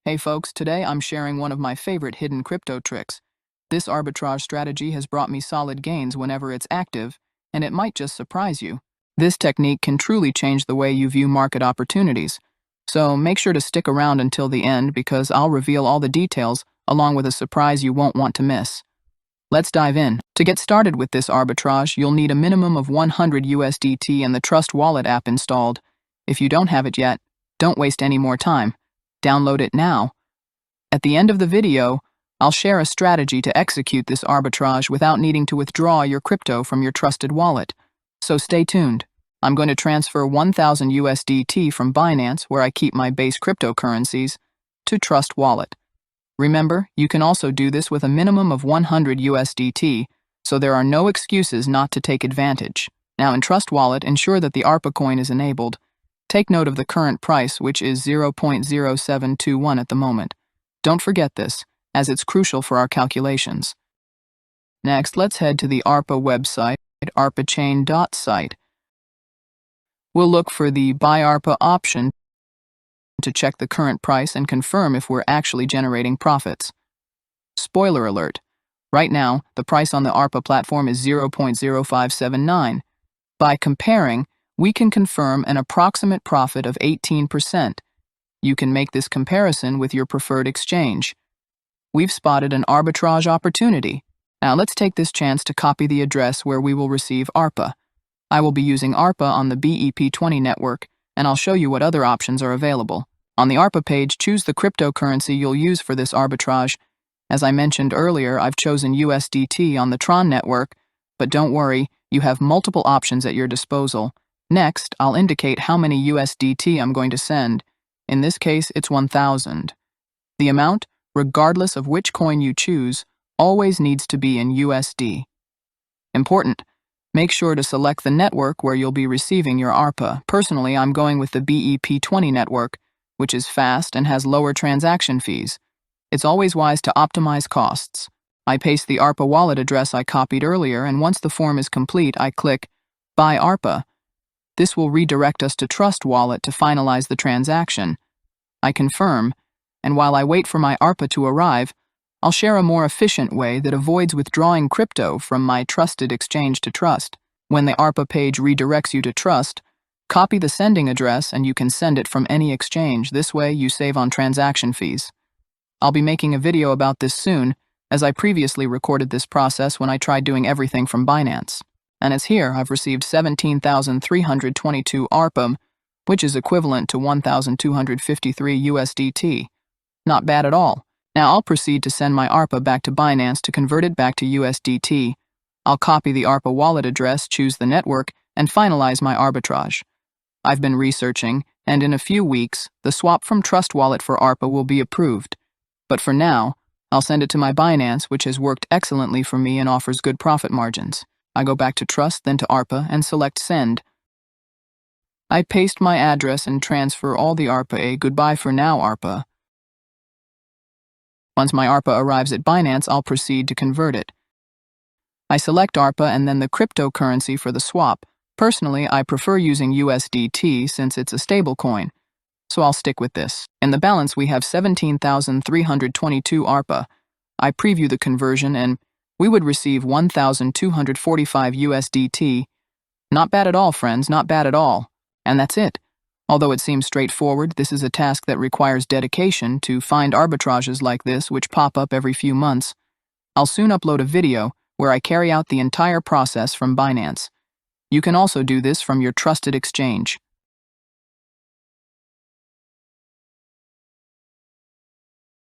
Hey folks, today I'm sharing one of my favorite hidden crypto tricks. This arbitrage strategy has brought me solid gains whenever it's active, and it might just surprise you. This technique can truly change the way you view market opportunities. So make sure to stick around until the end because I'll reveal all the details along with a surprise you won't want to miss. Let's dive in. To get started with this arbitrage, you'll need a minimum of 100 USDT and the Trust Wallet app installed. If you don't have it yet, don't waste any more time. Download it now. At the end of the video, I'll share a strategy to execute this arbitrage without needing to withdraw your crypto from your trusted wallet. So stay tuned. I'm going to transfer 1,000 USDT from Binance, where I keep my base cryptocurrencies, to Trust Wallet. Remember, you can also do this with a minimum of 100 USDT, so there are no excuses not to take advantage. Now in Trust Wallet, ensure that the ARPA coin is enabled. Take note of the current price, which is 0.0721 at the moment. Don't forget this, as it's crucial for our calculations. Next, let's head to the ARPA website, arbitrage.site. We'll look for the Buy ARPA option to check the current price and confirm if we're actually generating profits. Spoiler alert. Right now, the price on the ARPA platform is 0.0579. By comparing, we can confirm an approximate profit of 18%. You can make this comparison with your preferred exchange. We've spotted an arbitrage opportunity. Now let's take this chance to copy the address where we will receive ARPA. I will be using ARPA on the BEP20 network, and I'll show you what other options are available. On the ARPA page, choose the cryptocurrency you'll use for this arbitrage. As I mentioned earlier, I've chosen USDT on the Tron network, but don't worry, you have multiple options at your disposal. Next, I'll indicate how many USDT I'm going to send. In this case, it's 1,000. The amount, regardless of which coin you choose, always needs to be in USD. Important. Make sure to select the network where you'll be receiving your ARPA. Personally, I'm going with the BEP20 network, which is fast and has lower transaction fees. It's always wise to optimize costs. I paste the ARPA wallet address I copied earlier, and once the form is complete, I click Buy ARPA. This will redirect us to Trust Wallet to finalize the transaction. I confirm, and while I wait for my ARPA to arrive, I'll share a more efficient way that avoids withdrawing crypto from my trusted exchange to Trust. When the ARPA page redirects you to Trust, copy the sending address and you can send it from any exchange. This way, you save on transaction fees. I'll be making a video about this soon, as I previously recorded this process when I tried doing everything from Binance. And as here, I've received 17,322 ARPA, which is equivalent to 1,253 USDT. Not bad at all. Now I'll proceed to send my ARPA back to Binance to convert it back to USDT. I'll copy the ARPA wallet address, choose the network, and finalize my arbitrage. I've been researching, and in a few weeks, the swap from Trust Wallet for ARPA will be approved. But for now, I'll send it to my Binance, which has worked excellently for me and offers good profit margins. I go back to Trust, then to ARPA, and select Send. I paste my address and transfer all the ARPA. Goodbye for now, ARPA. Once my ARPA arrives at Binance, I'll proceed to convert it. I select ARPA and then the cryptocurrency for the swap. Personally, I prefer using USDT since it's a stablecoin, so I'll stick with this. In the balance, we have 17,322 ARPA. I preview the conversion and we would receive 1,245 USDT. Not bad at all, friends, not bad at all. And that's it. Although it seems straightforward, this is a task that requires dedication to find arbitrages like this which pop up every few months. I'll soon upload a video where I carry out the entire process from Binance. You can also do this from your trusted exchange.